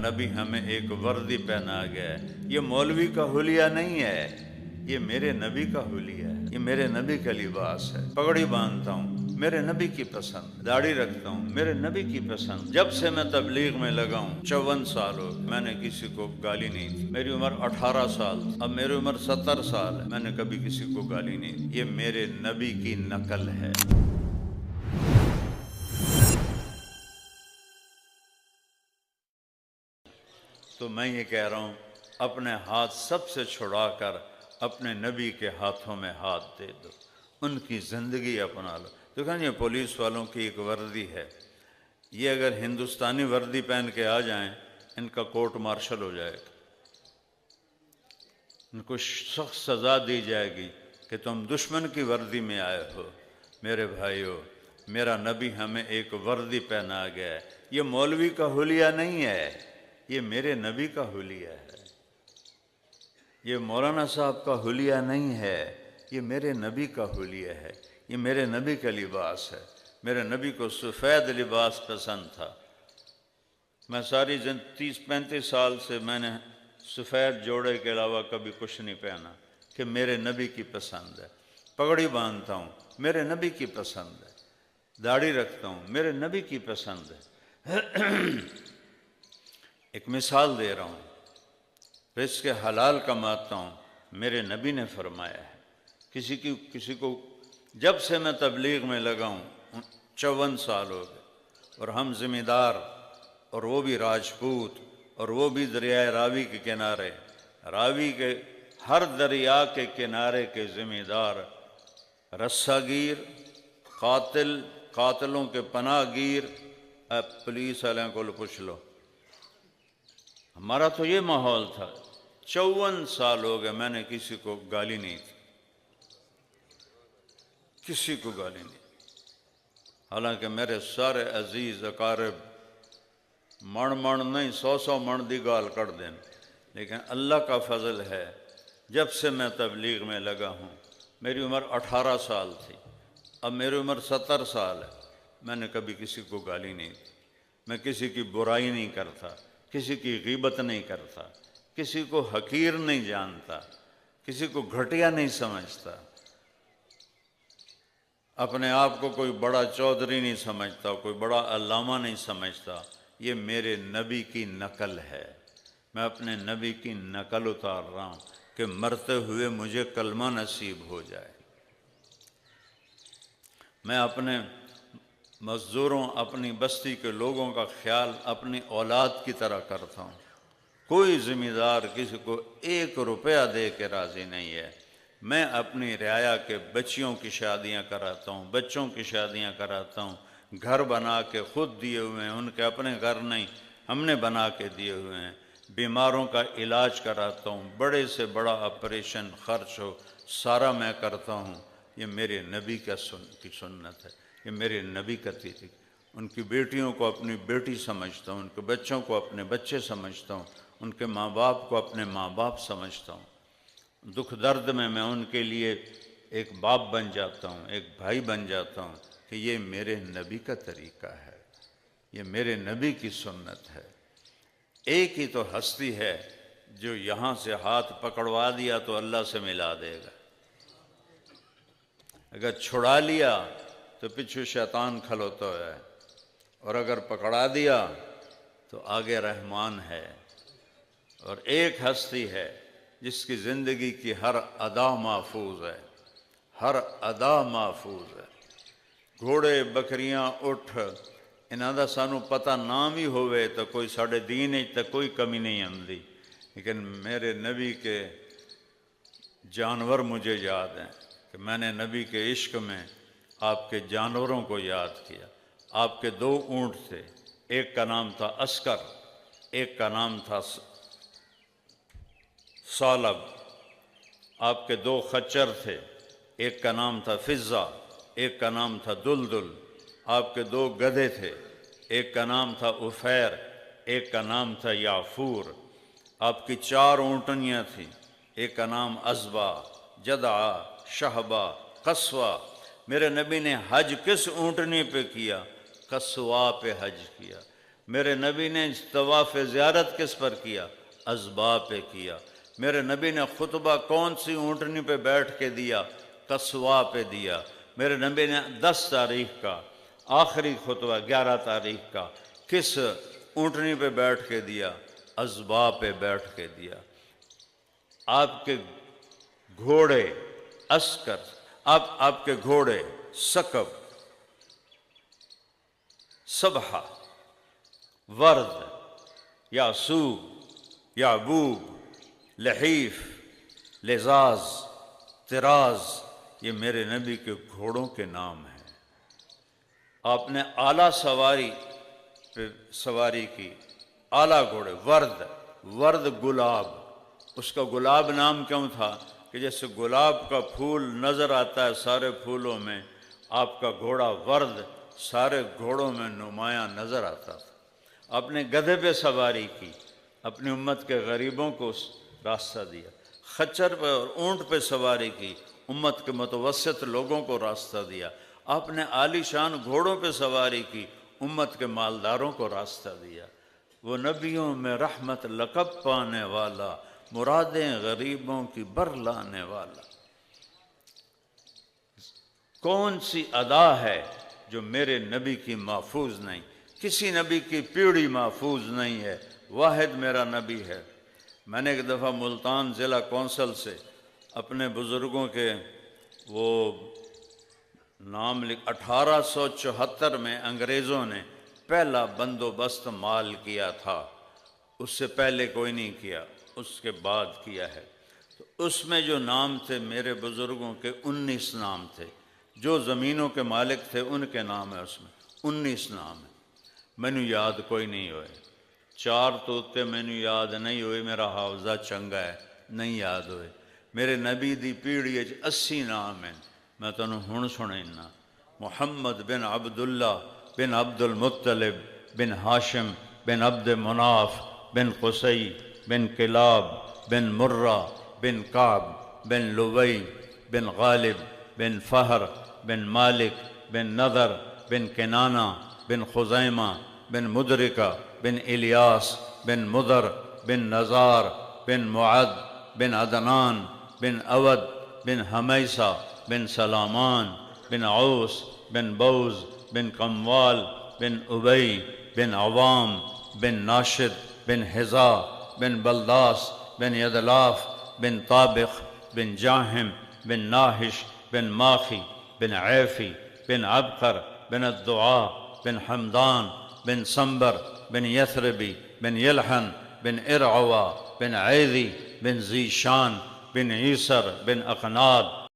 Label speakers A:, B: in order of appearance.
A: نبی ہمیں ایک وردی پہنا گیا ہے۔ یہ مولوی کا حلیہ نہیں ہے، یہ میرے نبی کا حلیہ ہے، یہ میرے نبی کا لباس ہے۔ پگڑی باندھتا ہوں میرے نبی کی پسند، داڑھی رکھتا ہوں میرے نبی کی پسند۔ جب سے میں تبلیغ میں لگا ہوں 54 سال ہو، میں نے کسی کو گالی نہیں دی۔ میری عمر 18 سال، اب میری عمر 70 سال ہے، میں نے کبھی کسی کو گالی نہیں دی۔ یہ میرے نبی کی نقل ہے۔ تو میں یہ کہہ رہا ہوں، اپنے ہاتھ سب سے چھڑا کر اپنے نبی کے ہاتھوں میں ہاتھ دے دو، ان کی زندگی اپنا لو۔ دیکھیں یہ پولیس والوں کی ایک وردی ہے، یہ اگر ہندوستانی وردی پہن کے آ جائیں ان کا کورٹ مارشل ہو جائے گا، ان کو سخت سزا دی جائے گی کہ تم دشمن کی وردی میں آئے ہو۔ میرے بھائیو، میرا نبی ہمیں ایک وردی پہنا گیا ہے، یہ مولوی کا حلیہ نہیں ہے، یہ میرے نبی کا حلیہ ہے۔ یہ مولانا صاحب کا حلیہ نہیں ہے، یہ میرے نبی کا حلیہ ہے، یہ میرے نبی کا لباس ہے۔ میرے نبی کو سفید لباس پسند تھا۔ میں ساری 30-35 سال سے میں نے سفید جوڑے کے علاوہ کبھی کچھ نہیں پہنا، کہ میرے نبی کی پسند ہے۔ پگڑی باندھتا ہوں میرے نبی کی پسند ہے، داڑھی رکھتا ہوں میرے نبی کی پسند ہے۔ ایک مثال دے رہا ہوں، رزق حلال کماتا ہوں، میرے نبی نے فرمایا ہے۔ کسی کو جب سے میں تبلیغ میں لگا ہوں 54 سال ہو گئے، اور ہم ذمہ دار، اور وہ بھی راجپوت، اور وہ بھی دریائے راوی کے کنارے، راوی کے ہر دریا کے کنارے کے ذمہ دار، رسہ گیر، قاتل، قاتلوں کے پناہ گیر۔ پولیس والوں کو پوچھ لو، ہمارا تو یہ ماحول تھا۔ 54 سال ہو گئے میں نے کسی کو گالی نہیں دی، کسی کو گالی نہیں۔ حالانکہ میرے سارے عزیز اقارب من نہیں 100 من دی گال کر دیں، لیکن اللہ کا فضل ہے، جب سے میں تبلیغ میں لگا ہوں، میری عمر 18 سال تھی، اب میری عمر 70 سال ہے، میں نے کبھی کسی کو گالی نہیں دی۔ میں کسی کی برائی نہیں کرتا، کسی کی غیبت نہیں کرتا، کسی کو حقیر نہیں جانتا، کسی کو گھٹیا نہیں سمجھتا، اپنے آپ کو کوئی بڑا چودھری نہیں سمجھتا، کوئی بڑا علامہ نہیں سمجھتا۔ یہ میرے نبی کی نقل ہے، میں اپنے نبی کی نقل اتار رہا ہوں کہ مرتے ہوئے مجھے کلمہ نصیب ہو جائے۔ میں اپنے مزدوروں، اپنی بستی کے لوگوں کا خیال اپنی اولاد کی طرح کرتا ہوں۔ کوئی ذمہ دار کسی کو 1 روپیہ دے کے راضی نہیں ہے۔ میں اپنی رعایا کے بچیوں کی شادیاں کراتا ہوں، بچوں کی شادیاں کراتا ہوں، گھر بنا کے خود دیے ہوئے ہیں، ان کے اپنے گھر نہیں، ہم نے بنا کے دیے ہوئے ہیں۔ بیماروں کا علاج کراتا ہوں، بڑے سے بڑا آپریشن خرچ ہو سارا میں کرتا ہوں۔ یہ میرے نبی کی سنت ہے، یہ میرے نبی کا طریقہ۔ ان کی بیٹیوں کو اپنی بیٹی سمجھتا ہوں، ان کے بچوں کو اپنے بچے سمجھتا ہوں، ان کے ماں باپ کو اپنے ماں باپ سمجھتا ہوں۔ دکھ درد میں ان کے لیے ایک باپ بن جاتا ہوں، ایک بھائی بن جاتا ہوں، کہ یہ میرے نبی کا طریقہ ہے، یہ میرے نبی کی سنت ہے۔ ایک ہی تو ہستی ہے جو یہاں سے ہاتھ پکڑوا دیا تو اللہ سے ملا دے گا، اگر چھڑا لیا تو پیچھے شیطان کھلوتا ہے، اور اگر پکڑا دیا تو آگے رحمان ہے۔ اور ایک ہستی ہے جس کی زندگی کی ہر ادا محفوظ ہے، ہر ادا محفوظ ہے۔ گھوڑے، بکریاں، اٹھ، انہاں دا سانو پتہ نام ہی ہوئے تو کوئی ساڑھے دین تے کوئی کمی نہیں آندی، لیکن میرے نبی کے جانور مجھے یاد ہیں کہ میں نے نبی کے عشق میں آپ کے جانوروں کو یاد کیا۔ آپ کے 2 اونٹ تھے، ایک کا نام تھا عسکر، ایک کا نام تھا ثعلب۔ آپ کے 2 خچر تھے، ایک کا نام تھا فضہ، ایک کا نام تھا دلدل۔ آپ کے 2 گدھے تھے، ایک کا نام تھا عفیر، ایک کا نام تھا یافور۔ آپ کی 4 اونٹنیاں تھیں، ایک کا نام عذبہ، جدعہ، شہبہ، قصوہ۔ میرے نبی نے حج کس اونٹنی پہ کیا؟ قصوہ پہ حج کیا۔ میرے نبی نے طواف زیارت کس پر کیا؟ ازبا پہ کیا۔ میرے نبی نے خطبہ کون سی اونٹنی پہ بیٹھ کے دیا؟ قصوا پہ دیا۔ میرے نبی نے 10 تاریخ کا آخری خطبہ 11 تاریخ کا کس اونٹنی پہ بیٹھ کے دیا؟ ازبا پہ بیٹھ کے دیا۔ آپ کے گھوڑے عسکر، آپ کے گھوڑے سکب، سبحہ، ورد، یاسوب، یعبوب، لحیف، لزاز، طراز، یہ میرے نبی کے گھوڑوں کے نام ہیں۔ آپ نے اعلیٰ سواری پہ سواری کی، اعلیٰ گھوڑے، ورد گلاب۔ اس کا گلاب نام کیوں تھا؟ کہ جیسے گلاب کا پھول نظر آتا ہے سارے پھولوں میں، آپ کا گھوڑا ورد سارے گھوڑوں میں نمایاں نظر آتا تھا۔ آپ نے گدھے پہ سواری کی، اپنی امت کے غریبوں کو راستہ دیا۔ خچر پہ اور اونٹ پہ سواری کی، امت کے متوسط لوگوں کو راستہ دیا۔ آپ نے عالی شان گھوڑوں پہ سواری کی، امت کے مالداروں کو راستہ دیا۔ وہ نبیوں میں رحمت لقب پانے والا، مرادیں غریبوں کی برلانے والا۔ کون سی ادا ہے جو میرے نبی کی محفوظ نہیں؟ کسی نبی کی پیڑھی محفوظ نہیں ہے، واحد میرا نبی ہے۔ میں نے ایک دفعہ ملتان ضلع کونسل سے اپنے بزرگوں کے وہ نام 1874 میں انگریزوں نے پہلا بندوبست مال کیا تھا، اس سے پہلے کوئی نہیں کیا، اس کے بعد کیا ہے۔ تو اس میں جو نام تھے میرے بزرگوں کے 19 نام تھے، جو زمینوں کے مالک تھے ان کے نام ہے، اس میں 19 نام ہیں۔ مینو یاد کوئی نہیں ہوئے، 4 توتے مینو یاد نہیں ہوئے، میرا حافظہ چنگا ہے، نہیں یاد ہوئے۔ میرے نبی دی پیڑھی 80 نام ہیں، میں تنوں ہن سنینا۔ محمد بن عبداللہ بن عبد المطلب بن ہاشم بن عبد مناف بن قصی بن کلاب بن مرہ بن کعب بن لوی بن غالب بن فہر بن مالک بن نضر بن کنانہ بن خزیمہ بن مدرکہ بن الیاس بن مضر بن نزار بن معد بن عدنان بن اود بن حمیسہ بن سلامان بن عوس بن بوز بن قموال بن ابی بن عوام بن ناشد بن حذا بن بلداس بن یدلاف بن طابق بن جاہم بن ناحش بن ماخی بن عیفی بن عبقر بن الدعاء بن حمدان بن سنبر بن یثربی بن یلحن بن ارعوا بن عیذی بن ذیشان بن عیسر بن اقناد